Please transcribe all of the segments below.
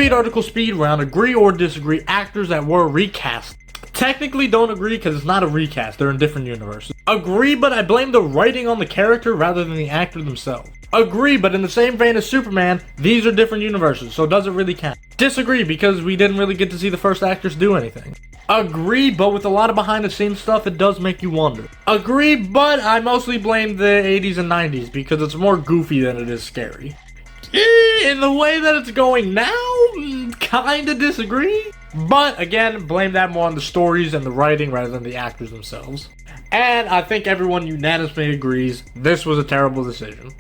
Speed article speed round. Agree or disagree actors that were recast. Technically don't agree because it's not a recast, they're in different universes. Agree, but I blame the writing on the character rather than the actor themselves. Agree, but in the same vein as Superman, these are different universes, so it doesn't really count. Disagree because we didn't really get to see the first actors do anything. Agree, but with a lot of behind the scenes stuff, it does make you wonder. Agree, but I mostly blame the 80s and 90s because it's more goofy than it is scary. In the way that it's going now, kinda disagree. But again, blame that more on the stories and the writing rather than the actors themselves. And I think everyone unanimously agrees this was a terrible decision.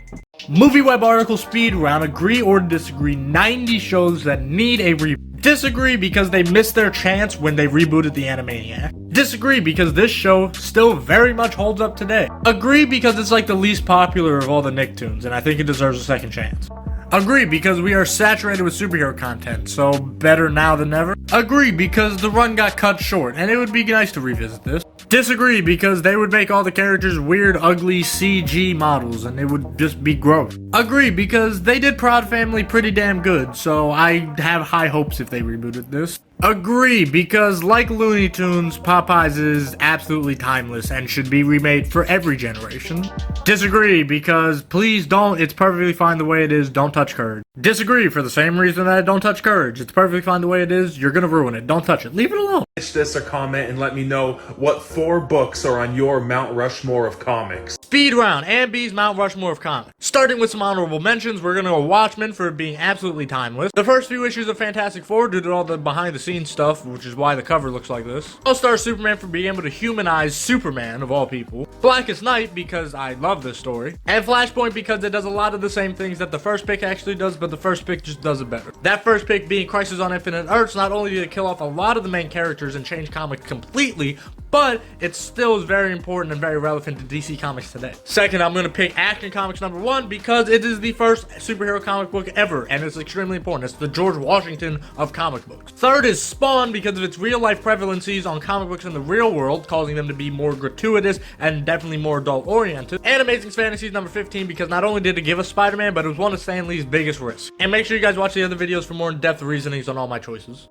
MovieWeb article speed round. Agree or disagree 90 shows that need a reboot. Disagree because they missed their chance when they rebooted the Animaniac. Disagree because this show still very much holds up today. Agree because it's like the least popular of all the Nicktoons and I think it deserves a second chance. Agree because we are saturated with superhero content, so better now than never. Agree because the run got cut short and it would be nice to revisit this. Disagree because they would make all the characters weird, ugly CG models and it would just be gross. Agree because they did Proud Family pretty damn good, so I have high hopes if they rebooted this. Agree because like Looney Tunes, Popeyes is absolutely timeless and should be remade for every generation. Disagree because please don't, it's perfectly fine the way it is, don't touch Courage. Disagree for the same reason that I don't touch Courage, it's perfectly fine the way it is, you're gonna ruin it, don't touch it, leave it alone. This a comment and let me know what 4 books are on your Mount Rushmore of comics. Speed round, and B's Mount Rushmore of comics. Starting with some honorable mentions, we're gonna go Watchmen for being absolutely timeless. The first few issues of Fantastic Four due to all the behind the scenes stuff, which is why the cover looks like this. All-Star Superman for being able to humanize Superman of all people. Blackest Night because I love this story. And Flashpoint because it does a lot of the same things that the first pick actually does, but the first pick just does it better. That first pick being Crisis on Infinite Earths, not only did it kill off a lot of the main characters and change comics completely, but it still is very important and very relevant to DC Comics today. Second, I'm going to pick Action Comics #1 because it is the first superhero comic book ever, and it's extremely important. It's the George Washington of comic books. Third is Spawn because of its real-life prevalencies on comic books in the real world, causing them to be more gratuitous and definitely more adult-oriented. And Amazing Fantasies #15 because not only did it give us Spider-Man, but it was one of Stan Lee's biggest risks. And make sure you guys watch the other videos for more in-depth reasonings on all my choices.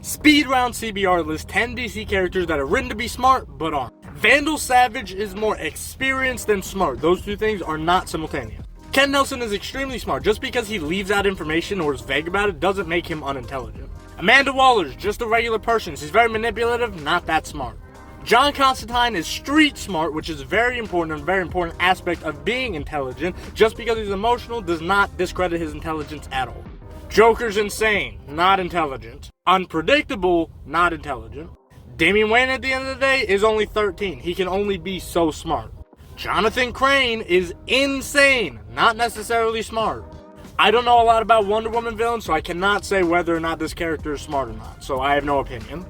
Speed round CBR lists 10 DC characters that are written to be smart, but aren't. Vandal Savage is more experienced than smart. Those two things are not simultaneous. Ken Nelson is extremely smart. Just because he leaves out information or is vague about it doesn't make him unintelligent. Amanda Waller's just a regular person. She's very manipulative, not that smart. John Constantine is street smart, which is very important and a very important aspect of being intelligent. Just because he's emotional does not discredit his intelligence at all. Joker's insane, not intelligent. Unpredictable, not intelligent. Damian Wayne at the end of the day is only 13. He can only be so smart. Jonathan Crane is insane, not necessarily smart. I don't know a lot about Wonder Woman villains, so I cannot say whether or not this character is smart or not, so I have no opinion.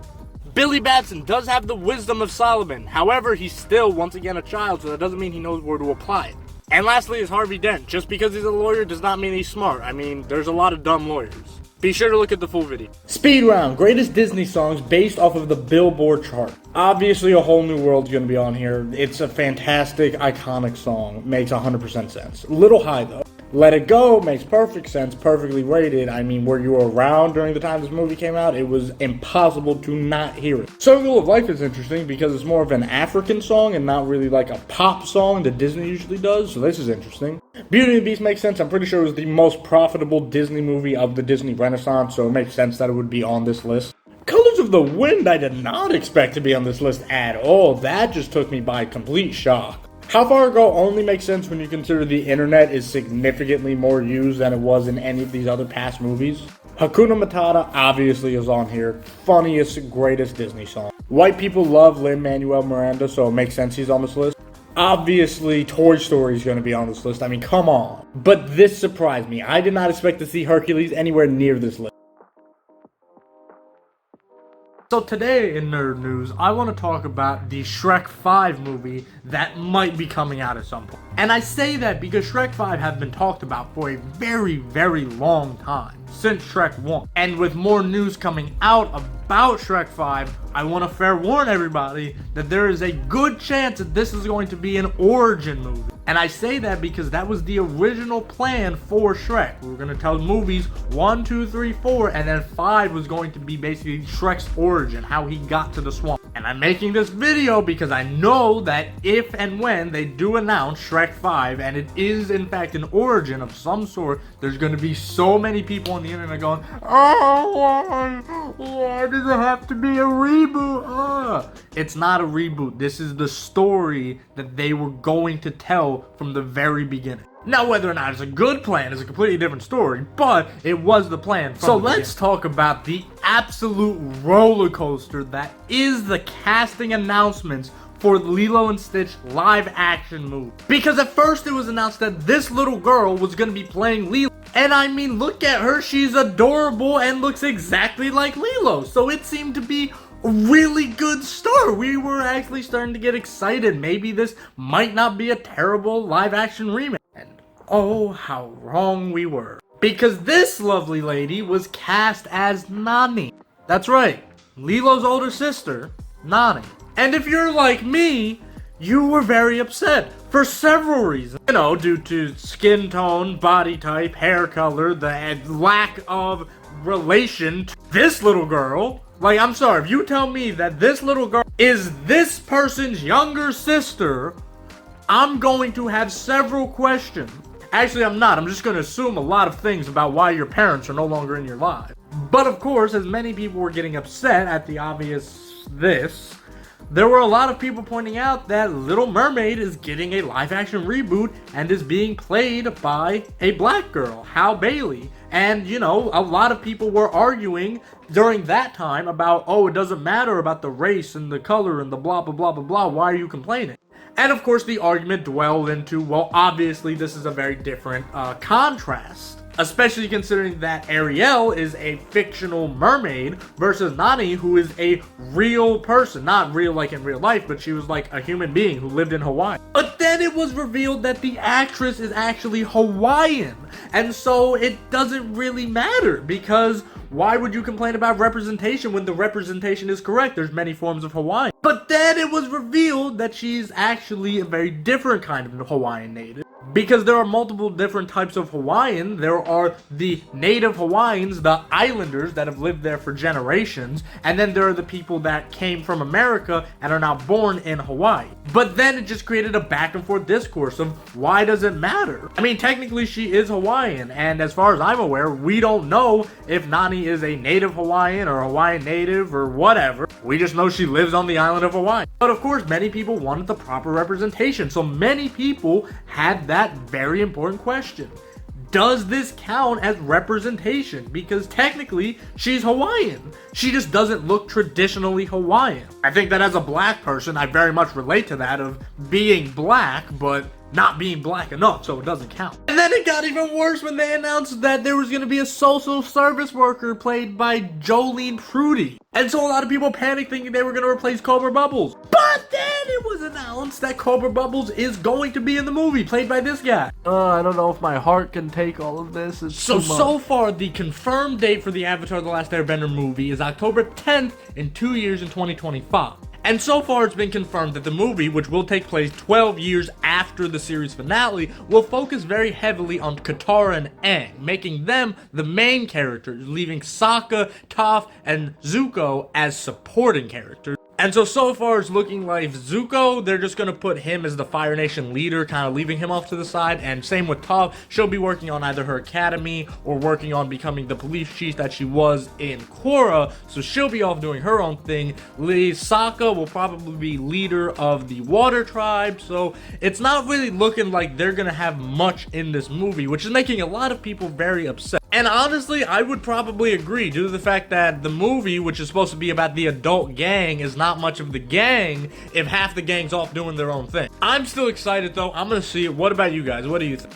Billy Batson does have the wisdom of Solomon. However, he's still, once again, a child, so that doesn't mean he knows where to apply it. And lastly is Harvey Dent. Just because he's a lawyer does not mean he's smart. I mean, there's a lot of dumb lawyers. Be sure to look at the full video. Speed round, greatest Disney songs based off of the Billboard chart. Obviously, A Whole New World's gonna be on here. It's a fantastic, iconic song. Makes 100% sense. A little high though. Let It Go makes perfect sense, perfectly rated. I mean, were you around during the time this movie came out? It was impossible to not hear it. Circle of Life is interesting because it's more of an African song and not really like a pop song that Disney usually does, so this is interesting. Beauty and the Beast makes sense. I'm pretty sure it was the most profitable Disney movie of the Disney Renaissance, so it makes sense that it would be on this list. Colors of the Wind I did not expect to be on this list at all. That just took me by complete shock. How Far Ago only makes sense when you consider the internet is significantly more used than it was in any of these other past movies. Hakuna Matata obviously is on here. Funniest, greatest Disney song. White people love Lin-Manuel Miranda, so it makes sense he's on this list. Obviously, Toy Story is going to be on this list. I mean, come on. But this surprised me. I did not expect to see Hercules anywhere near this list. So today in Nerd News, I want to talk about the Shrek 5 movie that might be coming out at some point. And I say that because Shrek 5 has been talked about for a very, very long time. since Shrek 1. And with more news coming out about Shrek 5, I want to fair warn everybody that there is a good chance that this is going to be an origin movie. And I say that because that was the original plan for Shrek. We were going to tell movies 1, 2, 3, 4, and then 5 was going to be basically Shrek's origin, how he got to the swamp. And I'm making this video because I know that if and when they do announce Shrek 5, and it is in fact an origin of some sort, there's going to be so many people on the internet going, oh, why does it have to be a reboot? It's not a reboot. This is the story that they were going to tell from the very beginning. Now, whether or not it's a good plan is a completely different story, but it was the plan from the beginning. Let's talk about the absolute roller coaster that is the casting announcements for Lilo and Stitch live action movie. Because at first it was announced that this little girl was going to be playing Lilo. And I mean, look at her, she's adorable and looks exactly like Lilo. So it seemed to be a really good start. We were actually starting to get excited. Maybe this might not be a terrible live action remake. And oh, how wrong we were. Because this lovely lady was cast as Nani. That's right, Lilo's older sister, Nani. And if you're like me, you were very upset for several reasons. You know, due to skin tone, body type, hair color, the lack of relation to this little girl. Like, I'm sorry, if you tell me that this little girl is this person's younger sister, I'm going to have several questions. Actually, I'm not. I'm just going to assume a lot of things about why your parents are no longer in your life. But of course, as many people were getting upset at the obvious there were a lot of people pointing out that Little Mermaid is getting a live-action reboot and is being played by a black girl, Halle Bailey. And, you know, a lot of people were arguing during that time about, oh, it doesn't matter about the race and the color and the blah, blah, blah, blah, blah. Why are you complaining? And, of course, the argument dwelled into, well, obviously, this is a very different contrast. Especially considering that Ariel is a fictional mermaid versus Nani, who is a real person. Not real like in real life, but she was like a human being who lived in Hawaii. But then it was revealed that the actress is actually Hawaiian. And so it doesn't really matter, because why would you complain about representation when the representation is correct? There's many forms of Hawaiian. But then it was revealed that she's actually a very different kind of Hawaiian native. Because there are multiple different types of Hawaiian. There are the native Hawaiians, the islanders that have lived there for generations, and then there are the people that came from America and are now born in Hawaii. But then it just created a back and forth discourse of why does it matter? I mean, technically she is Hawaiian, and as far as I'm aware, we don't know if Nani is a native Hawaiian or Hawaiian native or whatever. We just know she lives on the island of Hawaii. But of course, many people wanted the proper representation, so many people had that very important question. Does this count as representation? Because technically, she's Hawaiian. She just doesn't look traditionally Hawaiian. I think that as a black person, I very much relate to that of being black, but not being black enough, so it doesn't count. And then it got even worse when they announced that there was going to be a social service worker played by Jolene Prudy. And so a lot of people panicked thinking they were going to replace Cobra Bubbles. But then it was announced that Cobra Bubbles is going to be in the movie, played by this guy. I don't know if my heart can take all of this. So far, the confirmed date for the Avatar The Last Airbender movie is October 10th in 2 years in 2025. And so far it's been confirmed that the movie, which will take place 12 years after the series finale, will focus very heavily on Katara and Aang, making them the main characters, leaving Sokka, Toph, and Zuko as supporting characters. And so far it's looking like Zuko, they're just going to put him as the Fire Nation leader, kind of leaving him off to the side. And same with Toph, she'll be working on either her academy or working on becoming the police chief that she was in Korra. So she'll be off doing her own thing. Sokka will probably be leader of the Water Tribe. So it's not really looking like they're going to have much in this movie, which is making a lot of people very upset. And honestly, I would probably agree due to the fact that the movie, which is supposed to be about the adult gang, is not much of the gang if half the gang's off doing their own thing. I'm still excited though. I'm gonna see it. What about you guys? What do you think?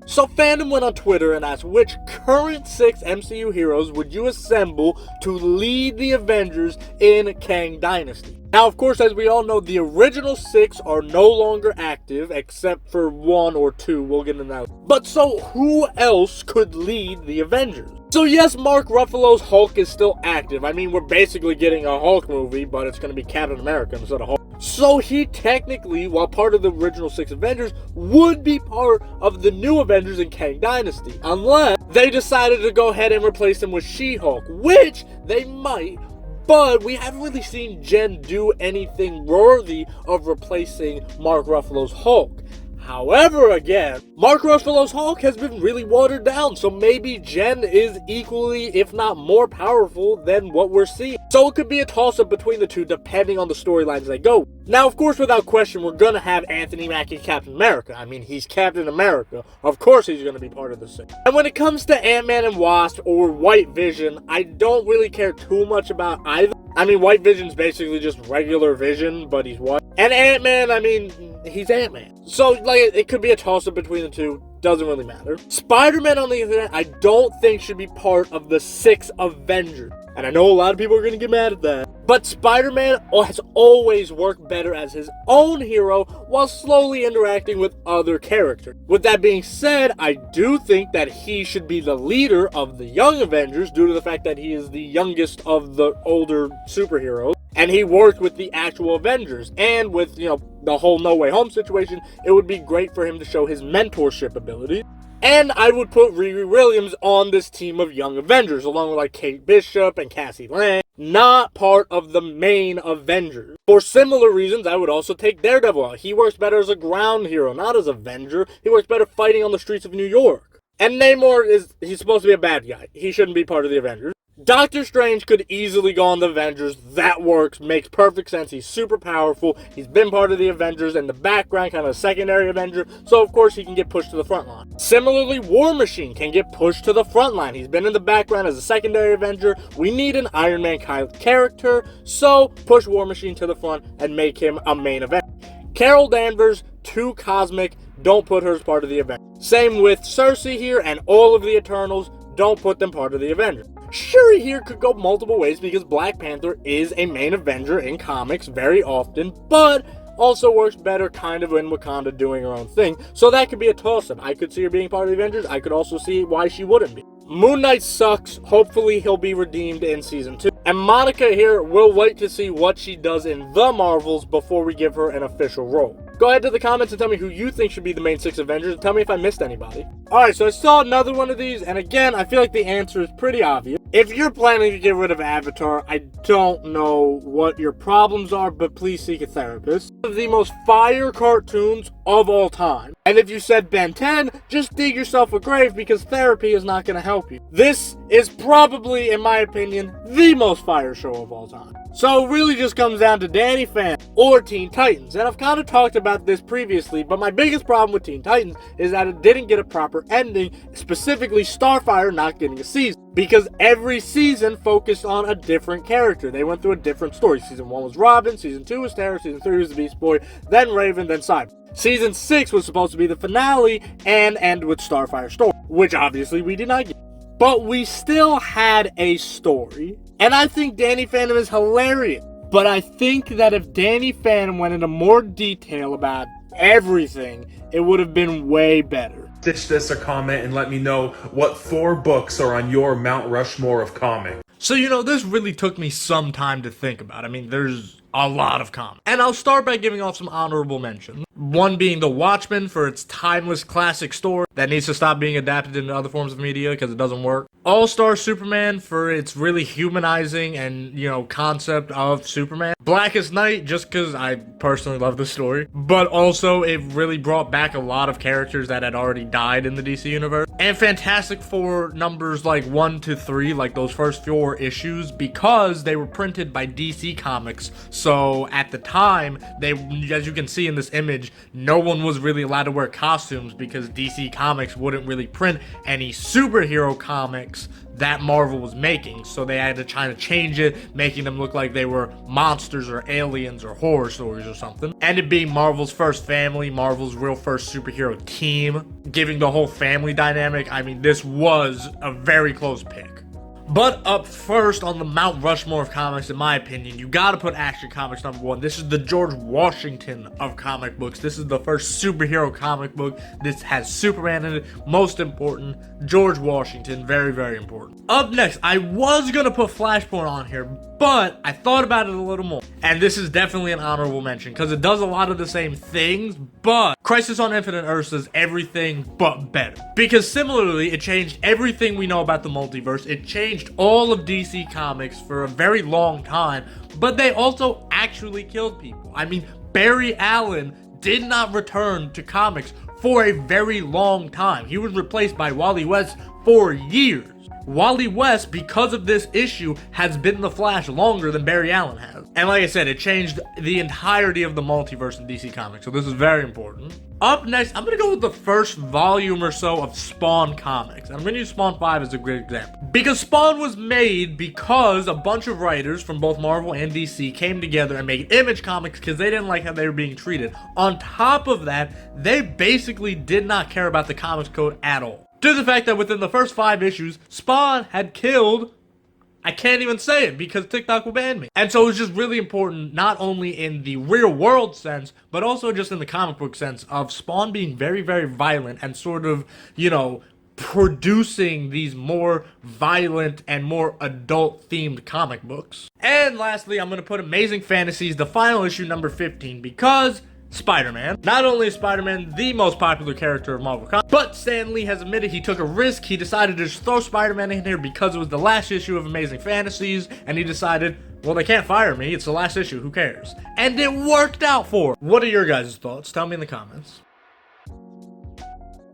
So fandom went on Twitter and asked which current 6 MCU heroes would you assemble to lead the Avengers in Kang Dynasty? Now, of course, as we all know, the original 6 are no longer active, except for 1 or 2, we'll get into that. But so, who else could lead the Avengers? So yes, Mark Ruffalo's Hulk is still active. I mean, we're basically getting a Hulk movie, but it's going to be Captain America instead of Hulk. So he technically, while part of the original 6 Avengers, would be part of the new Avengers in Kang Dynasty, unless they decided to go ahead and replace him with She-Hulk, which they might. But we haven't really seen Jen do anything worthy of replacing Mark Ruffalo's Hulk. However, again, Mark Ruffalo's Hulk has been really watered down, so maybe Jen is equally, if not more powerful than what we're seeing. So it could be a toss-up between the two, depending on the storylines they go. Now, of course, without question, we're gonna have Anthony Mackie Captain America. I mean, he's Captain America. Of course he's gonna be part of the 6. And when it comes to Ant-Man and Wasp or White Vision, I don't really care too much about either. I mean, White Vision's basically just regular Vision, but he's white. And Ant-Man, I mean, he's Ant-Man. So, like, it could be a toss-up between the two. Doesn't really matter. Spider-Man, on the other hand, I don't think should be part of the 6 Avengers. And I know a lot of people are going to get mad at that. But Spider-Man has always worked better as his own hero while slowly interacting with other characters. With that being said, I do think that he should be the leader of the Young Avengers due to the fact that he is the youngest of the older superheroes. And he worked with the actual Avengers. And with, the whole No Way Home situation, it would be great for him to show his mentorship ability. And I would put Riri Williams on this team of Young Avengers, along with Kate Bishop and Cassie Lang, not part of the main Avengers. For similar reasons, I would also take Daredevil out. He works better as a ground hero, not as Avenger. He works better fighting on the streets of New York. And Namor he's supposed to be a bad guy. He shouldn't be part of the Avengers. Doctor Strange could easily go on the Avengers. That works. Makes perfect sense. He's super powerful. He's been part of the Avengers in the background, kind of a secondary Avenger. So, of course, he can get pushed to the front line. Similarly, War Machine can get pushed to the front line. He's been in the background as a secondary Avenger. We need an Iron Man kind of character. So, push War Machine to the front and make him a main event. Carol Danvers, too cosmic. Don't put her as part of the Avengers. Same with Cersei here and all of the Eternals. Don't put them part of the Avengers. Shuri here could go multiple ways because Black Panther is a main Avenger in comics very often, but also works better kind of in Wakanda doing her own thing. So that could be a toss-up. I could see her being part of the Avengers. I could also see why she wouldn't be. Moon Knight sucks. Hopefully he'll be redeemed in season 2. And Monica here, we'll wait to see what she does in the Marvels before we give her an official role. Go ahead to the comments and tell me who you think should be the main 6 Avengers, and tell me if I missed anybody. Alright, so I saw another one of these, and again, I feel like the answer is pretty obvious. If you're planning to get rid of Avatar, I don't know what your problems are, but please seek a therapist. One of the most fire cartoons of all time. And if you said Ben 10, just dig yourself a grave because therapy is not going to help you. This is probably, in my opinion, the most fire show of all time. So it really just comes down to Danny Phantom or Teen Titans. And I've kind of talked about this previously, but my biggest problem with Teen Titans is that it didn't get a proper ending, specifically Starfire not getting a season. Because every season focused on a different character. They went through a different story. Season 1 was Robin, Season 2 was Terra, Season 3 was the Beast Boy, then Raven, then Cyber. Season 6 was supposed to be the finale and end with Starfire story, which obviously we did not get. But we still had a story. And I think Danny Phantom is hilarious. But I think that if Danny Phantom went into more detail about everything, it would have been way better. Stitch this a comment and let me know what 4 books are on your Mount Rushmore of comics. So, this really took me some time to think about. I mean, there's a lot of comics. And I'll start by giving off some honorable mentions. One being The Watchmen for its timeless classic story that needs to stop being adapted into other forms of media because it doesn't work. All-Star Superman for its really humanizing and, concept of Superman. Blackest Night, just because I personally love the story. But also, it really brought back a lot of characters that had already died in the DC universe. And Fantastic Four numbers 1 to 3, those first 4 issues, because they were printed by DC Comics. So at the time, as you can see in this image, no one was really allowed to wear costumes because DC Comics wouldn't really print any superhero comics that Marvel was making. So they had to try to change it, making them look like they were monsters or aliens or horror stories or something. And it being Marvel's first family, Marvel's real first superhero team, giving the whole family dynamic. I mean, this was a very close pick. But up first on the Mount Rushmore of comics, in my opinion, you gotta put Action Comics #1. This is the George Washington of comic books. This is the first superhero comic book. This has Superman in it. Most important, George Washington. Very, very important. Up next, I was gonna put Flashpoint on here, but I thought about it a little more. And this is definitely an honorable mention, because it does a lot of the same things, but Crisis on Infinite Earths does everything but better. Because similarly, it changed everything we know about the multiverse. It changed all of DC Comics for a very long time, but they also actually killed people. I mean, Barry Allen did not return to comics for a very long time. He was replaced by Wally West for years. Wally West, because of this issue, has been the Flash longer than Barry Allen has. And like I said, it changed the entirety of the multiverse in DC Comics, so this is very important. Up next, I'm going to go with the first volume or so of Spawn comics. And I'm going to use Spawn 5 as a great example. Because Spawn was made because a bunch of writers from both Marvel and DC came together and made Image Comics because they didn't like how they were being treated. On top of that, they basically did not care about the Comics Code at all. To the fact that within the first 5 issues, Spawn had killed, I can't even say it because TikTok will ban me. And so it was just really important, not only in the real world sense, but also just in the comic book sense of Spawn being very, very violent and sort of, you know, producing these more violent and more adult themed comic books. And lastly, I'm going to put Amazing Fantasies, the final issue, number 15, because Spider-Man. Not only is Spider-Man the most popular character of Marvel Comics, but Stan Lee has admitted he took a risk. He decided to just throw Spider-Man in here because it was the last issue of Amazing Fantasies, and he decided, well, they can't fire me. It's the last issue. Who cares? And it worked out for him. What are your guys' thoughts? Tell me in the comments.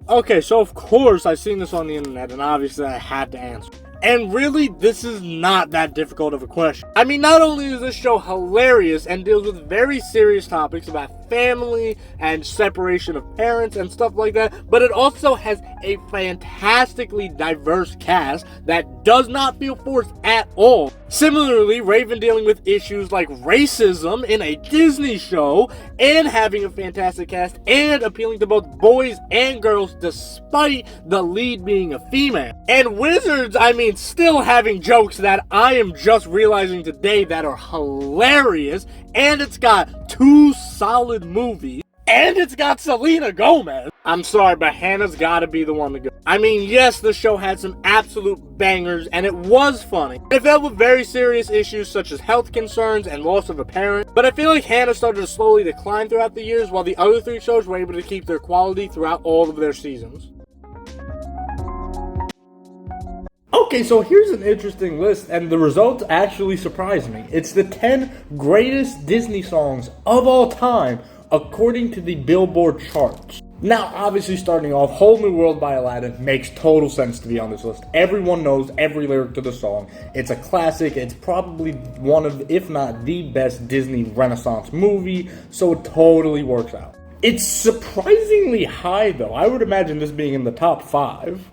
Okay, so of course I've seen this on the internet, and obviously I had to answer. And really, this is not that difficult of a question. I mean, not only is this show hilarious and deals with very serious topics about family and separation of parents and stuff like that, but it also has a fantastically diverse cast that does not feel forced at all. Similarly, Raven dealing with issues like racism in a Disney show and having a fantastic cast and appealing to both boys and girls despite the lead being a female. And Wizards, I mean, still having jokes that I am just realizing today that are hilarious, and it's got 2 solid movies, and it's got Selena Gomez. I'm sorry, but Hannah's gotta be the one to go. I mean, yes, the show had some absolute bangers, and it was funny. It dealt with very serious issues such as health concerns and loss of a parent, but I feel like Hannah started to slowly decline throughout the years, while the other 3 shows were able to keep their quality throughout all of their seasons. Okay, so here's an interesting list, and the results actually surprised me. It's the 10 greatest Disney songs of all time, according to the Billboard charts. Now, obviously, starting off, Whole New World by Aladdin makes total sense to be on this list. Everyone knows every lyric to the song. It's a classic. It's probably one of, if not the best Disney Renaissance movie, so it totally works out. It's surprisingly high, though. I would imagine this being in the top 5.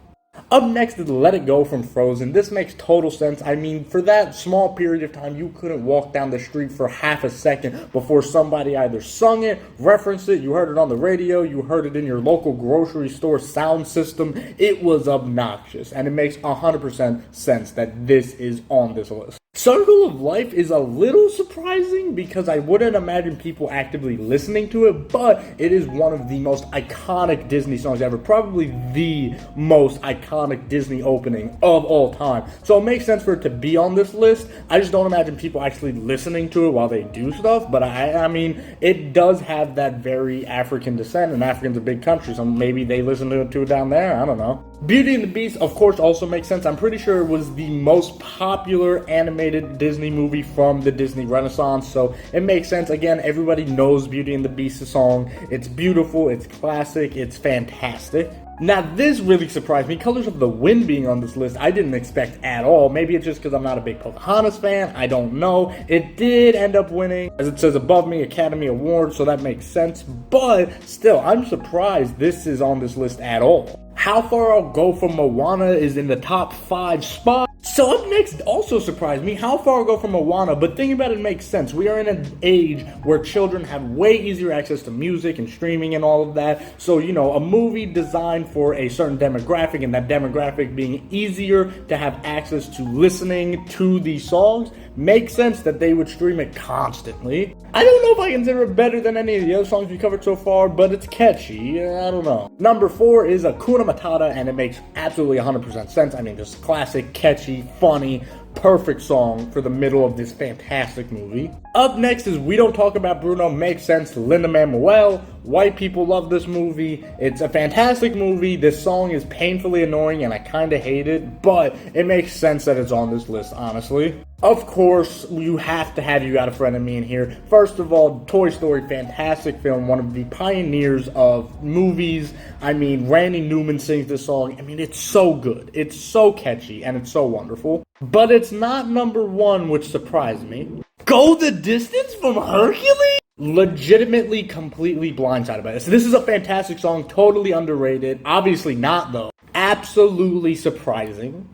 Up next is Let It Go from Frozen. This makes total sense. I mean, for that small period of time, you couldn't walk down the street for half a second before somebody either sung it, referenced it, you heard it on the radio, you heard it in your local grocery store sound system. It was obnoxious, and it makes 100% sense that this is on this list. Circle of Life is a little surprising because I wouldn't imagine people actively listening to it, but it is one of the most iconic Disney songs ever, probably the most iconic Disney opening of all time. So it makes sense for it to be on this list. I just don't imagine people actually listening to it while they do stuff, but I mean, it does have that very African descent, and Africa's a big country, so maybe they listen to it down there, I don't know. Beauty and the Beast, of course, also makes sense. I'm pretty sure it was the most popular animated Disney movie from the Disney Renaissance, so it makes sense. Again, everybody knows Beauty and the Beast song. It's beautiful, it's classic, it's fantastic. Now, this really surprised me. Colors of the Wind being on this list, I didn't expect at all. Maybe it's just because I'm not a big Pocahontas fan. I don't know. It did end up winning, as it says above me, Academy Award, so that makes sense. But still, I'm surprised this is on this list at all. How Far I'll Go from Moana is in the top 5 spot. So up next also surprised me how far I go from Moana, but thinking about it makes sense. We are in an age where children have way easier access to music and streaming and all of that. So, you know, a movie designed for a certain demographic, and that demographic being easier to have access to listening to these songs, makes sense that they would stream it constantly. I don't know if I consider it better than any of the other songs we covered so far, but it's catchy. I don't know. Number 4 is Hakuna Matata, and it makes absolutely 100% sense. I mean, just classic, catchy, funny, perfect song for the middle of this fantastic movie. Up next is We Don't Talk About Bruno. Makes sense. Lin-Manuel. White people love this movie. It's a fantastic movie. This song is painfully annoying and I kind of hate it, but it makes sense that it's on this list, honestly. Of course, you have to have You Got a Friend in Me in here. First of all, Toy Story, fantastic film, one of the pioneers of movies. I mean, Randy Newman sings this song. I mean, it's so good. It's so catchy and it's so wonderful. But it's not number 1, which surprised me. Go the Distance from Hercules? Legitimately, completely blindsided by this. This is a fantastic song, totally underrated. Obviously not, though. Absolutely surprising.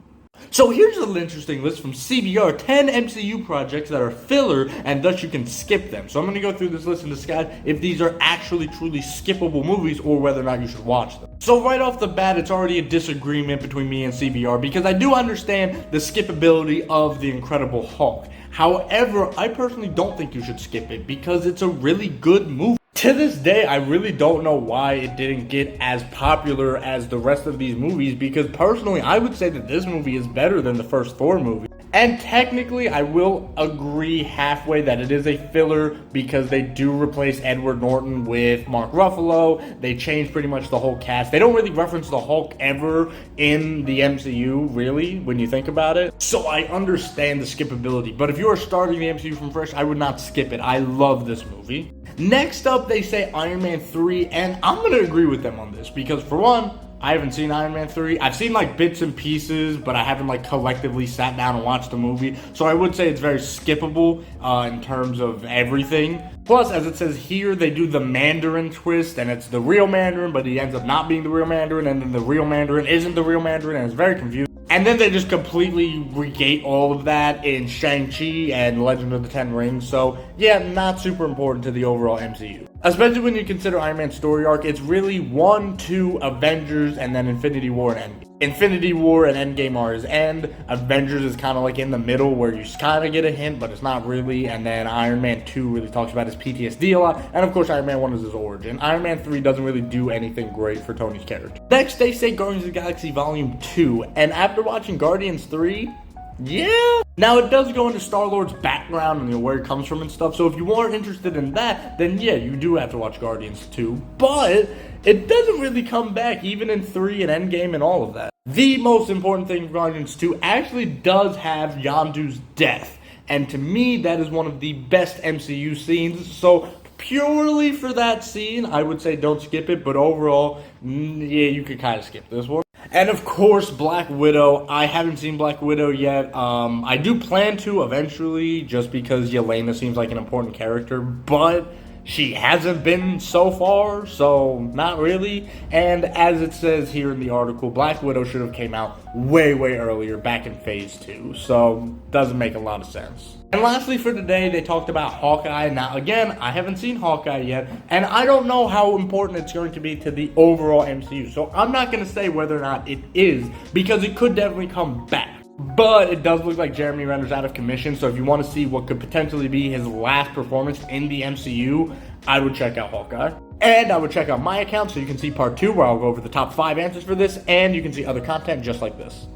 So here's an interesting list from CBR, 10 MCU projects that are filler and thus you can skip them. So I'm going to go through this list and decide if these are actually truly skippable movies or whether or not you should watch them. So right off the bat, it's already a disagreement between me and CBR because I do understand the skippability of The Incredible Hulk. However, I personally don't think you should skip it because it's a really good movie. To this day, I really don't know why it didn't get as popular as the rest of these movies, because personally, I would say that this movie is better than the first 4 movies. And technically, I will agree halfway that it is a filler because they do replace Edward Norton with Mark Ruffalo. They change pretty much the whole cast. They don't really reference the Hulk ever in the MCU, really, when you think about it. So I understand the skippability. But if you are starting the MCU from fresh, I would not skip it. I love this movie. Next up, they say Iron Man 3, and I'm going to agree with them on this because, for one, I haven't seen Iron Man 3. I've seen, like, bits and pieces, but I haven't, like, collectively sat down and watched the movie. So I would say it's very skippable in terms of everything. Plus, as it says here, they do the Mandarin twist, and it's the real Mandarin, but he ends up not being the real Mandarin, and then the real Mandarin isn't the real Mandarin, and it's very confusing. And then they just completely regate all of that in Shang-Chi and Legend of the Ten Rings. So, yeah, not super important to the overall MCU. Especially when you consider Iron Man's story arc, it's really 1, 2, Avengers, and then Infinity War and Endgame. Infinity War and Endgame are his end. Avengers is kind of like in the middle where you kind of get a hint, but it's not really. And then Iron Man 2 really talks about his PTSD a lot. And of course, Iron Man 1 is his origin. Iron Man 3 doesn't really do anything great for Tony's character. Next, they say Guardians of the Galaxy Volume 2. And after watching Guardians 3, yeah. Now, it does go into Star-Lord's background and where he comes from and stuff, so if you aren't interested in that, then yeah, you do have to watch Guardians 2, but it doesn't really come back, even in 3 and Endgame and all of that. The most important thing for Guardians 2 actually does have Yondu's death, and to me, that is one of the best MCU scenes, so purely for that scene, I would say don't skip it, but overall, yeah, you could kind of skip this one. And of course, Black Widow. I haven't seen Black Widow yet. I do plan to eventually, just because Yelena seems like an important character, but she hasn't been so far, so not really. And as it says here in the article, Black Widow should have came out way earlier, back in Phase 2, so doesn't make a lot of sense. And lastly for today, they talked about Hawkeye. Now again, I haven't seen Hawkeye yet, and I don't know how important it's going to be to the overall MCU, so I'm not going to say whether or not it is, because it could definitely come back. But it does look like Jeremy Renner's out of commission, so if you want to see what could potentially be his last performance in the MCU, I would check out Hawkeye. And I would check out my account so you can see part 2 where I'll go over the top 5 answers for this, and you can see other content just like this.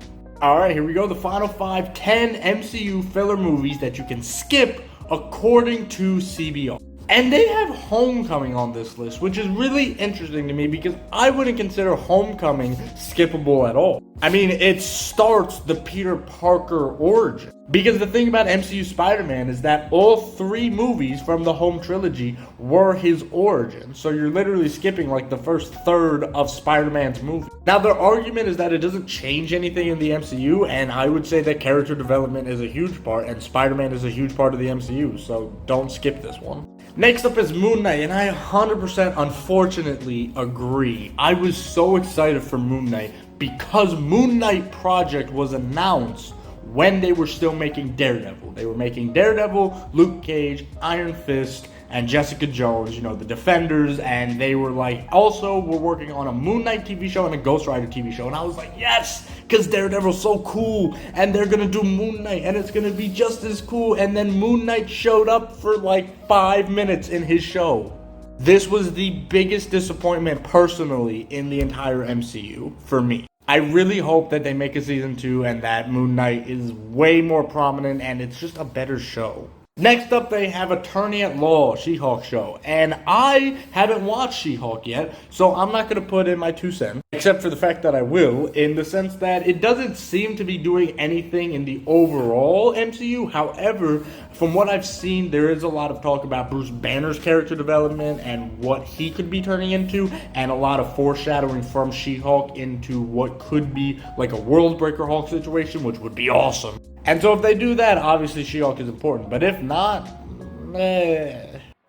Alright, here we go, the final 5, 10 MCU filler movies that you can skip according to CBR. And they have Homecoming on this list, which is really interesting to me because I wouldn't consider Homecoming skippable at all. I mean, it starts the Peter Parker origin. Because the thing about MCU Spider-Man is that all 3 movies from the Home trilogy were his origin. So you're literally skipping like the first third of Spider-Man's movie. Now their argument is that it doesn't change anything in the MCU, and I would say that character development is a huge part, and Spider-Man is a huge part of the MCU, so don't skip this one. Next up is Moon Knight, and I 100% unfortunately agree. I was so excited for Moon Knight because Moon Knight Project was announced when they were still making Daredevil. They were making Daredevil, Luke Cage, Iron Fist, and Jessica Jones, you know, the Defenders, and they were like, also we're working on a Moon Knight TV show and a Ghost Rider TV show, and I was like, yes, because Daredevil's so cool, and they're gonna do Moon Knight, and it's gonna be just as cool, and then Moon Knight showed up for like 5 minutes in his show. This was the biggest disappointment personally in the entire MCU for me. I really hope that they make a season 2 and that Moon Knight is way more prominent and it's just a better show. Next up, they have Attorney at Law, She-Hulk show, and I haven't watched She-Hulk yet, so I'm not going to put in my 2 cents, except for the fact that I will, in the sense that it doesn't seem to be doing anything in the overall MCU. However, from what I've seen, there is a lot of talk about Bruce Banner's character development and what he could be turning into, and a lot of foreshadowing from She-Hulk into what could be like a Worldbreaker Hulk situation, which would be awesome. And so if they do that, obviously She-Hulk is important. But if not,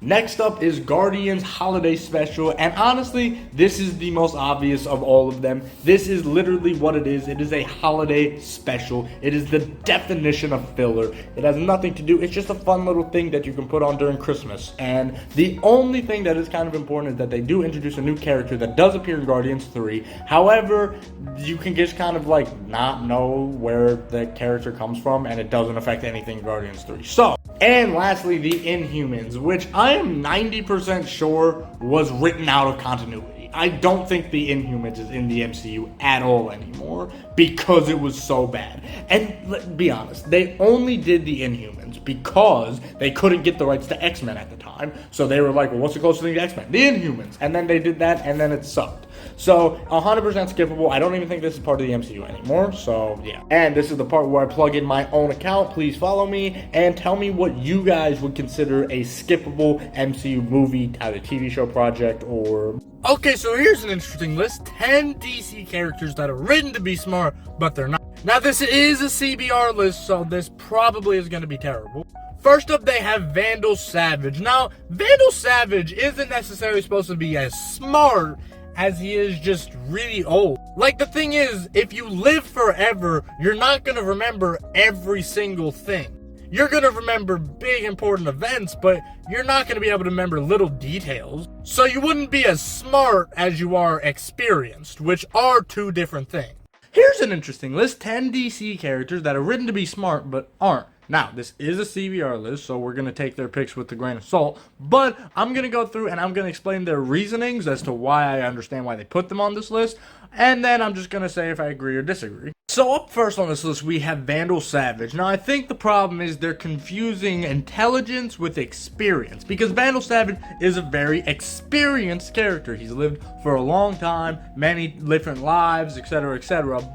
Next up is Guardians Holiday Special, and honestly, this is the most obvious of all of them. This is literally what it is. It is a holiday special. It is the definition of filler. It has nothing to do, it's just a fun little thing that you can put on during Christmas. And the only thing that is kind of important is that they do introduce a new character that does appear in Guardians 3. However, you can just kind of like not know where the character comes from, and it doesn't affect anything in Guardians 3. So, and lastly, the Inhumans, which I am 90% sure was written out of continuity. I don't think the Inhumans is in the MCU at all anymore because it was so bad. And let's be honest, they only did the Inhumans because they couldn't get the rights to X-Men at the time. So they were like, well, what's the closest thing to X-Men? The Inhumans. And then they did that, and then it sucked. So, 100% skippable. I don't even think this is part of the MCU anymore, so yeah. And this is the part where I plug in my own account. Please follow me and tell me what you guys would consider a skippable MCU movie, either TV show project or... Okay, so here's an interesting list. 10 DC characters that are written to be smart, but they're not. Now, this is a CBR list, so this probably is going to be terrible. First up, they have Vandal Savage. Now, Vandal Savage isn't necessarily supposed to be as smart as he is just really old. Like, the thing is, if you live forever, you're not gonna remember every single thing. You're gonna remember big important events, but you're not gonna be able to remember little details. So you wouldn't be as smart as you are experienced, which are two different things. Here's an interesting list. 10 DC characters that are written to be smart, but aren't. Now, this is a CBR list, so we're going to take their picks with a grain of salt, but I'm going to go through and I'm going to explain their reasonings as to why I understand why they put them on this list, and then I'm just going to say if I agree or disagree. So up first on this list, we have Vandal Savage. Now, I think the problem is they're confusing intelligence with experience, because Vandal Savage is a very experienced character. He's lived for a long time, many different lives, etc.,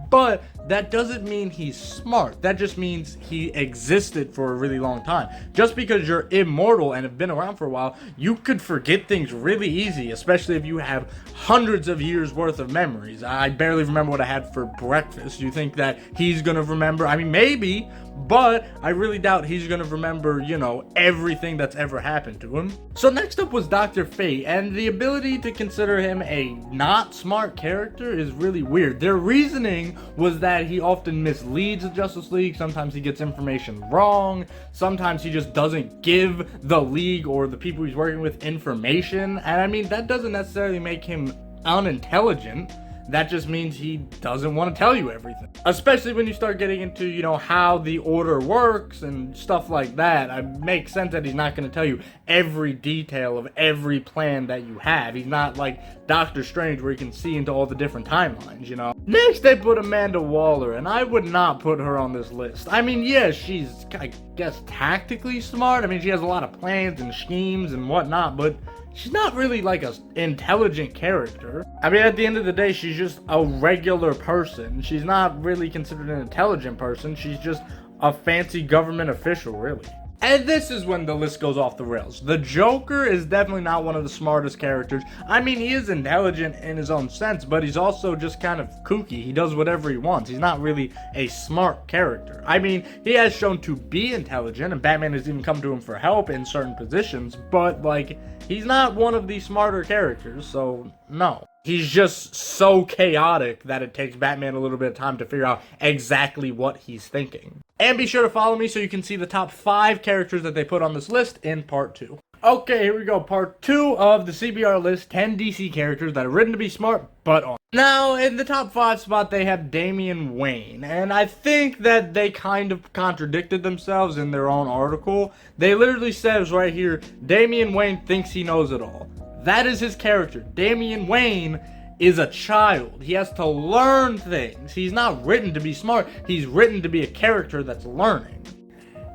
but that doesn't mean he's smart. That just means he existed for a really long time. Just because you're immortal and have been around for a while, you could forget things really easy, especially if you have hundreds of years worth of memories. I barely remember what I had for breakfast. You think that he's gonna remember? I mean, maybe, but I really doubt he's gonna remember, you know, everything that's ever happened to him. So next up was Dr. Fate, and the ability to consider him a not smart character is really weird. Their reasoning was that he often misleads the Justice League. Sometimes he gets information wrong. Sometimes he just doesn't give the League or the people he's working with information. And I mean, that doesn't necessarily make him unintelligent. That just means he doesn't want to tell you everything. Especially when you start getting into, you know, how the order works and stuff like that. It makes sense that he's not going to tell you every detail of every plan that you have. He's not like Doctor Strange where he can see into all the different timelines, you know. Next, they put Amanda Waller, and I would not put her on this list. I mean, yes, she's, I guess, tactically smart. I mean, she has a lot of plans and schemes and whatnot, but she's not really like an intelligent character. I mean, at the end of the day, she's just a regular person. She's not really considered an intelligent person. She's just a fancy government official, really. And this is when the list goes off the rails. The Joker is definitely not one of the smartest characters. I mean, he is intelligent in his own sense, but he's also just kind of kooky. He does whatever he wants. He's not really a smart character. I mean, he has shown to be intelligent, and Batman has even come to him for help in certain positions, but, like, he's not one of the smarter characters, so no. He's just so chaotic that it takes Batman a little bit of time to figure out exactly what he's thinking. And be sure to follow me so you can see the top 5 characters that they put on this list in part 2. Okay, here we go. Part 2 of the CBR list, 10 DC characters that are written to be smart, but aren't. Now, in the top 5 spot, they have Damian Wayne. And I think that they kind of contradicted themselves in their own article. They literally says right here, Damian Wayne thinks he knows it all. That is his character. Damian Wayne is a child. He has to learn things. He's not written to be smart. He's written to be a character that's learning.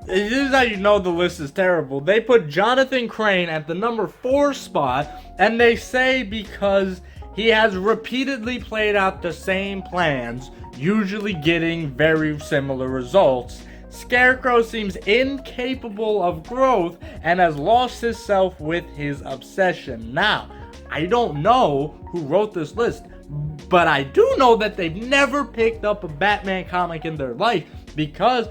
This is how you know the list is terrible. They put Jonathan Crane at the number 4 spot, and they say because he has repeatedly played out the same plans, usually getting very similar results. Scarecrow seems incapable of growth and has lost himself with his obsession. Now, I don't know who wrote this list, but I do know that they've never picked up a Batman comic in their life because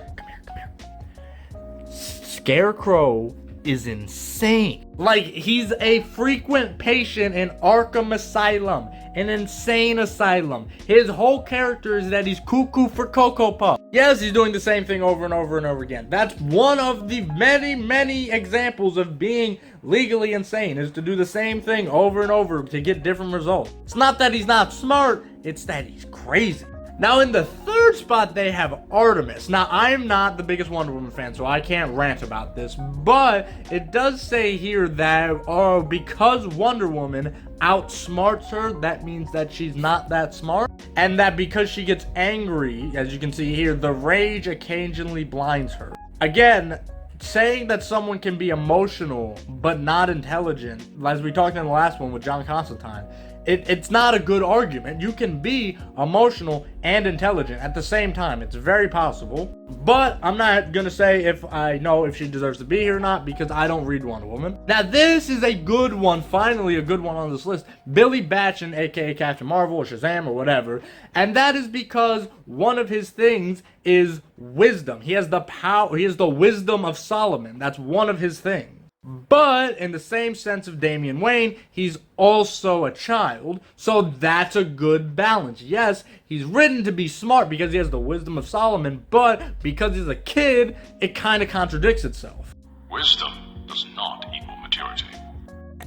Scarecrow is insane. Like, he's a frequent patient in Arkham Asylum, an insane asylum. His whole character is that he's cuckoo for Cocoa Puff. Yes, he's doing the same thing over and over and over again. That's one of the many examples of being legally insane, is to do the same thing over and over to get different results. It's not that he's not smart, it's that he's crazy. Now, in the 3rd spot, they have Artemis. Now, I'm not the biggest Wonder Woman fan, so I can't rant about this, but it does say here that because Wonder Woman outsmarts her, that means that she's not that smart, and that because she gets angry, as you can see here, the rage occasionally blinds her. Again, saying that someone can be emotional but not intelligent, as we talked in the last one with John Constantine, it's not a good argument. You can be emotional and intelligent at the same time. It's very possible. But I'm not going to say if I know if she deserves to be here or not, because I don't read Wonder Woman. Now, this is a good one. Finally, a good one on this list. Billy Batson, aka Captain Marvel or Shazam or whatever. And that is because one of his things is wisdom. He has the power. He has the wisdom of Solomon. That's one of his things. But in the same sense of Damian Wayne, he's also a child, so that's a good balance. Yes, he's written to be smart because he has the wisdom of Solomon, but because he's a kid, it kind of contradicts itself. Wisdom does not equal maturity.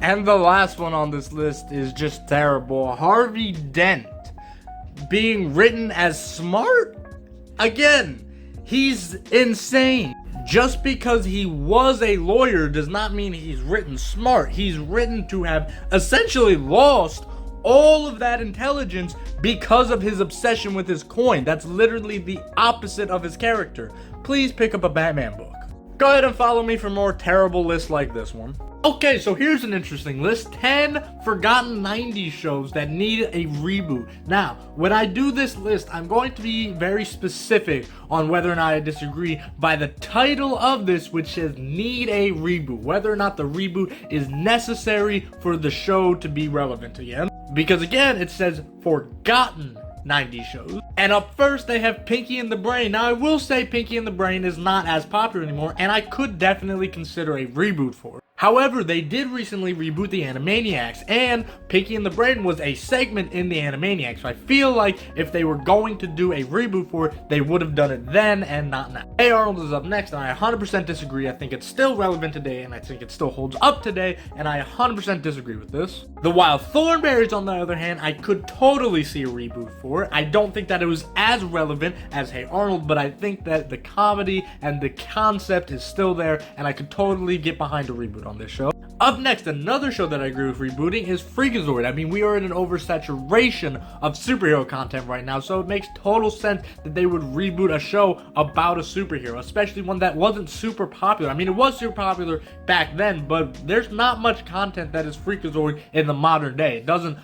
And the last one on this list is just terrible. Harvey Dent being written as smart? Again, he's insane. Just because he was a lawyer does not mean he's written smart. He's written to have essentially lost all of that intelligence because of his obsession with his coin. That's literally the opposite of his character. Please pick up a Batman book. Go ahead and follow me for more terrible lists like this one. Okay, so here's an interesting list. 10 forgotten 90s shows that need a reboot. Now, when I do this list, I'm going to be very specific on whether or not I disagree by the title of this, which says need a reboot. Whether or not the reboot is necessary for the show to be relevant again. Because again, it says forgotten 90s shows. And up first, they have Pinky and the Brain. Now, I will say Pinky and the Brain is not as popular anymore, and I could definitely consider a reboot for it. However, they did recently reboot the Animaniacs, and Pinky and the Brain was a segment in the Animaniacs. So I feel like if they were going to do a reboot for it, they would have done it then and not now. Hey Arnold is up next, and I 100% disagree. I think it's still relevant today, and I think it still holds up today, and I 100% disagree with this. The Wild Thornberrys, on the other hand, I could totally see a reboot for it. I don't think that it was as relevant as Hey Arnold, but I think that the comedy and the concept is still there, and I could totally get behind a reboot on this show. Up next, another show that I agree with rebooting is Freakazoid. I mean, we are in an oversaturation of superhero content right now, so it makes total sense that they would reboot a show about a superhero, especially one that wasn't super popular. I mean, it was super popular back then, but there's not much content that is Freakazoid in the modern day. It doesn't,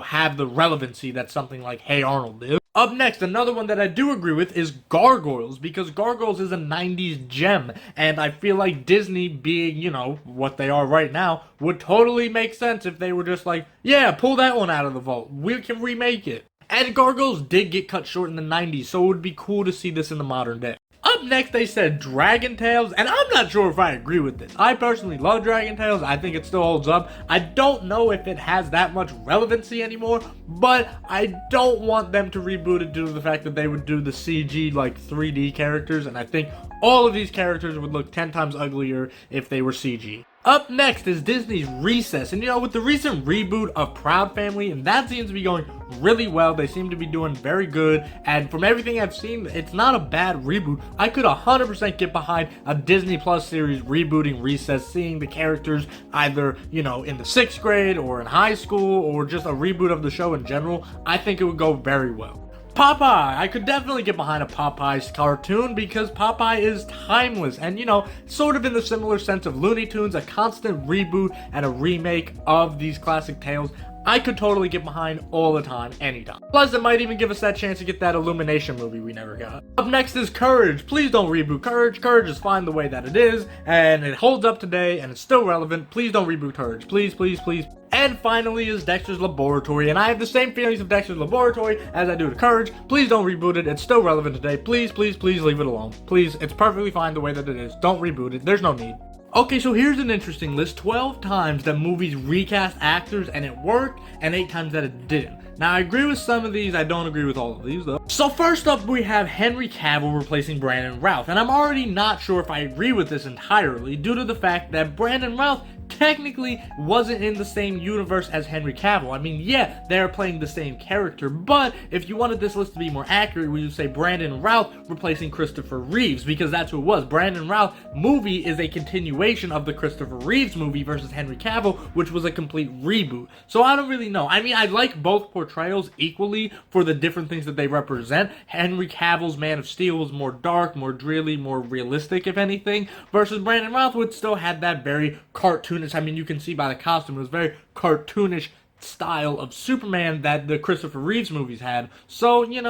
have the relevancy that something like Hey Arnold is. Up next, another one that I do agree with is Gargoyles, because Gargoyles is a 90s gem, and I feel like Disney being, what they are right now, would totally make sense if they were just like, yeah, pull that one out of the vault, we can remake it. And Gargoyles did get cut short in the 90s, so it would be cool to see this in the modern day. Up next, they said Dragon Tales, and I'm not sure if I agree with this. I personally love Dragon Tales. I think it still holds up. I don't know if it has that much relevancy anymore, but I don't want them to reboot it due to the fact that they would do the CG, like 3D characters, and I think all of these characters would look 10 times uglier if they were CG. Up next is Disney's Recess, and with the recent reboot of Proud Family, and that seems to be going really well. They seem to be doing very good, and from everything I've seen, it's not a bad reboot. I could 100% get behind a Disney Plus series rebooting Recess, seeing the characters either, in the 6th grade or in high school, or just a reboot of the show in general. I think it would go very well. Popeye, I could definitely get behind a Popeye cartoon because Popeye is timeless and, sort of in the similar sense of Looney Tunes, a constant reboot and a remake of these classic tales. I could totally get behind all the time, anytime. Plus, it might even give us that chance to get that Illumination movie we never got. Up next is Courage. Please don't reboot Courage. Courage is fine the way that it is, and it holds up today, and it's still relevant. Please don't reboot Courage. Please, please, please. And finally is Dexter's Laboratory, and I have the same feelings of Dexter's Laboratory as I do to Courage. Please don't reboot it. It's still relevant today. Please, please, please leave it alone. Please, it's perfectly fine the way that it is. Don't reboot it. There's no need. Okay, so here's an interesting list. 12 times that movies recast actors and it worked, and 8 times that it didn't. Now, I agree with some of these. I don't agree with all of these, though. So first up, we have Henry Cavill replacing Brandon Routh, and I'm already not sure if I agree with this entirely due to the fact that Brandon Routh technically wasn't in the same universe as Henry Cavill. I mean, yeah, they're playing the same character, but if you wanted this list to be more accurate, we would say Brandon Routh replacing Christopher Reeves, because that's who it was. Brandon Routh movie is a continuation of the Christopher Reeves movie versus Henry Cavill, which was a complete reboot. So I don't really know. I mean, I like both portrayals equally for the different things that they represent. Henry Cavill's Man of Steel was more dark, more dreary, more realistic, if anything, versus Brandon Routh, which still had that very cartoonish, I mean, you can see by the costume, it was very cartoonish style of Superman that the Christopher Reeves movies had. So, I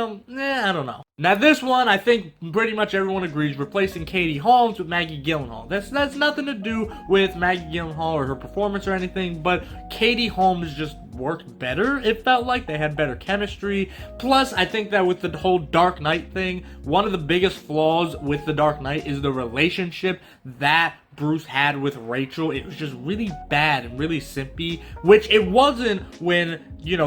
don't know. Now this one, I think pretty much everyone agrees, replacing Katie Holmes with Maggie Gyllenhaal. That's nothing to do with Maggie Gyllenhaal or her performance or anything, but Katie Holmes just worked better. It felt like they had better chemistry. Plus, I think that with the whole Dark Knight thing, one of the biggest flaws with the Dark Knight is the relationship that Bruce had with Rachel. It was just really bad and really simpy, which it wasn't when,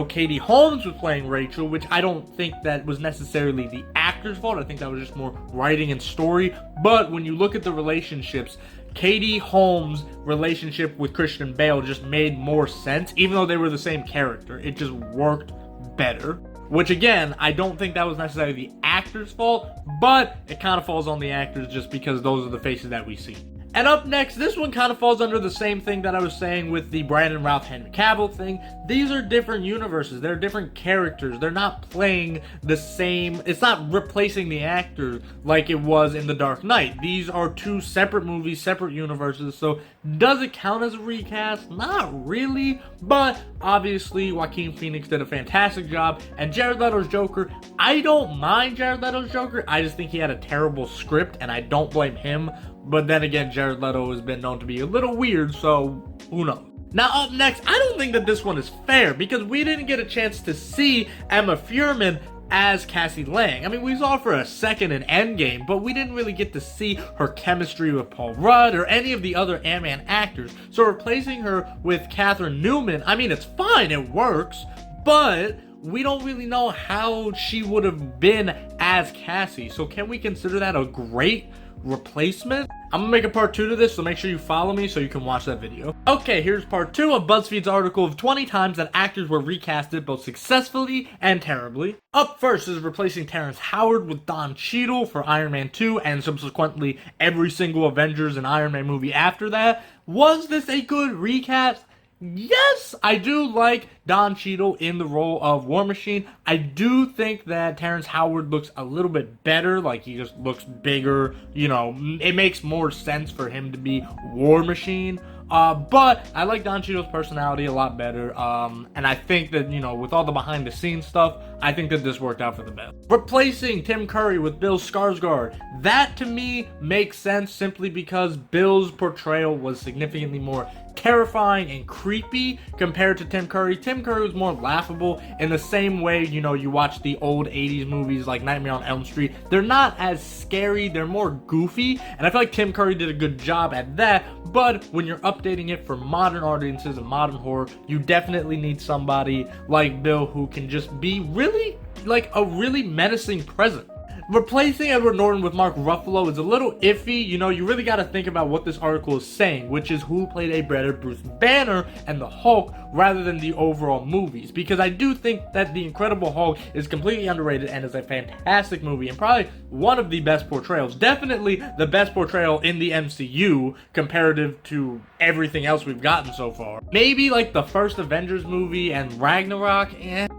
Katie Holmes was playing Rachel, which I don't think that was necessarily the actor's fault. I think that was just more writing and story. But when you look at the relationships, Katie Holmes' relationship with Christian Bale just made more sense, even though they were the same character. It just worked better. Which again, I don't think that was necessarily the actor's fault, but it kind of falls on the actors just because those are the faces that we see. And up next, this one kind of falls under the same thing that I was saying with the Brandon Routh Henry Cavill thing. These are different universes. They're different characters. They're not playing the same. It's not replacing the actor like it was in The Dark Knight. These are two separate movies, separate universes. So does it count as a recast? Not really. But obviously, Joaquin Phoenix did a fantastic job. And Jared Leto's Joker, I don't mind Jared Leto's Joker. I just think he had a terrible script, and I don't blame him. But then again, Jared Leto has been known to be a little weird, so who knows? Now up next, I don't think that this one is fair because we didn't get a chance to see Emma Fuhrman as Cassie Lang. I mean, we saw her for a second in Endgame, but we didn't really get to see her chemistry with Paul Rudd or any of the other Ant-Man actors. So replacing her with Catherine Newman, I mean, it's fine, it works, but we don't really know how she would have been as Cassie. So can we consider that a great replacement? I'm gonna make a part 2 to this, so make sure you follow me so you can watch that video. Okay, here's part 2 of BuzzFeed's article of 20 times that actors were recasted both successfully and terribly. Up first is replacing Terrence Howard with Don Cheadle for Iron Man 2 and subsequently every single Avengers and Iron Man movie after that. Was this a good recast? Yes, I do like Don Cheadle in the role of War Machine. I do think that Terrence Howard looks a little bit better, like he just looks bigger, it makes more sense for him to be War Machine. But I like Don Cheadle's personality a lot better, and I think that, with all the behind-the-scenes stuff, I think that this worked out for the best. Replacing Tim Curry with Bill Skarsgård, that to me makes sense simply because Bill's portrayal was significantly more terrifying and creepy compared to Tim Curry. Tim Curry was more laughable in the same way, you know, you watch the old 80s movies like Nightmare on Elm Street. They're not as scary, they're more goofy, and I feel like Tim Curry did a good job at that. But when you're updating it for modern audiences and modern horror, you definitely need somebody like Bill who can just be really, like, a really menacing presence. Replacing Edward Norton with Mark Ruffalo is a little iffy. You know, you really got to think about what this article is saying, which is who played a better Bruce Banner and the Hulk rather than the overall movies. Because I do think that The Incredible Hulk is completely underrated and is a fantastic movie and probably one of the best portrayals. Definitely the best portrayal in the MCU comparative to everything else we've gotten so far. Maybe like the first Avengers movie and Ragnarok,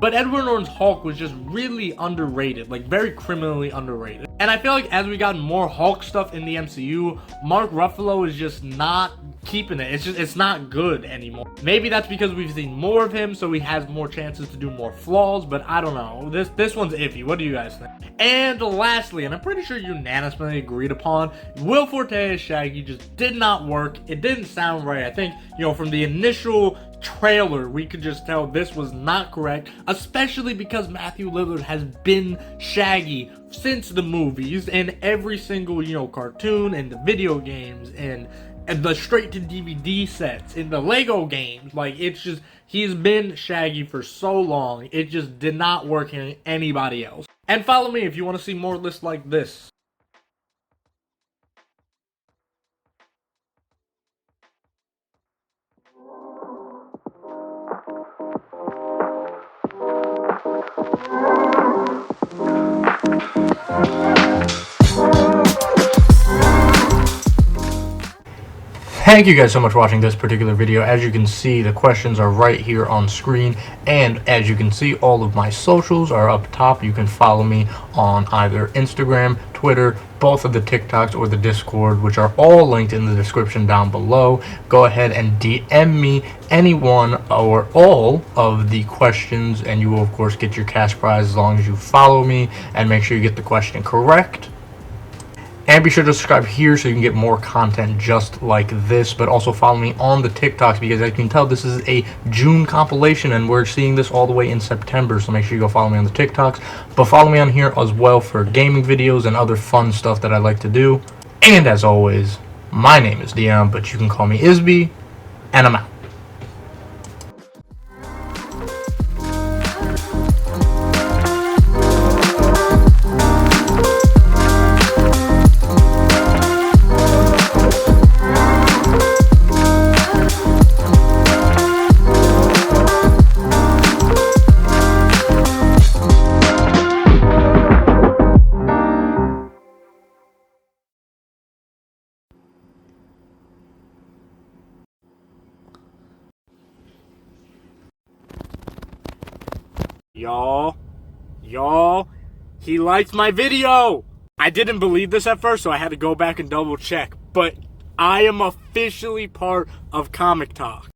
but Edward Norton's Hulk was just really underrated, like very criminally underrated. And I feel like as we got more Hulk stuff in the MCU, Mark Ruffalo is just not keeping it. It's not good anymore. Maybe that's because we've seen more of him, so he has more chances to do more flaws, but I don't know. This one's iffy. What do you guys think? And lastly, and I'm pretty sure unanimously agreed upon, Will Forte as Shaggy just did not work. It didn't sound right. I think, you know, from the initial trailer, we could just tell this was not correct, especially because Matthew Lillard has been Shaggy since the movies and every single, you know, cartoon and the video games and the straight to DVD sets in the Lego games. Like, it's just, he's been Shaggy for so long, it just did not work in anybody else. And follow me if you want to see more lists like this. Thank you guys so much for watching this particular video. As you can see, the questions are right here on screen, and as you can see, all of my socials are up top. You can follow me on either Instagram, Twitter, both of the TikToks, or the Discord, which are all linked in the description down below. Go ahead and DM me any one or all of the questions, and you will of course get your cash prize as long as you follow me and make sure you get the question correct. And be sure to subscribe here so you can get more content just like this, but also follow me on the TikToks because as you can tell, this is a June compilation and we're seeing this all the way in September, so make sure you go follow me on the TikToks. But follow me on here as well for gaming videos and other fun stuff that I like to do. And as always, my name is Dion, but you can call me Isby, and I'm out. Y'all, he liked my video. I didn't believe this at first, so I had to go back and double check, but I am officially part of Comic Talk.